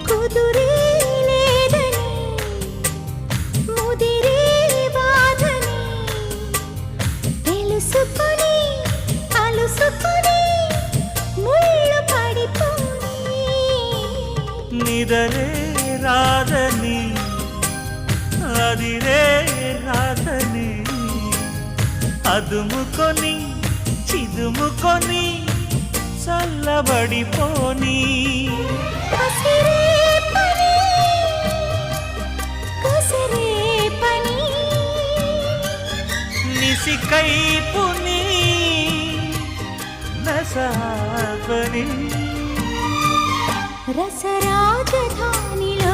కుదురే లేదని ముదిరే బాధని తెలుసుకొని అలుసుకొని ముళ్ళు పడిపోని నిదరే రాదని అదిరే రాదని అదుముకొని చిదుముకొని చల్లబడిపోని కసిరే పని కసిరే పని నిసికైపుని నసాపని రసరాజధానిలో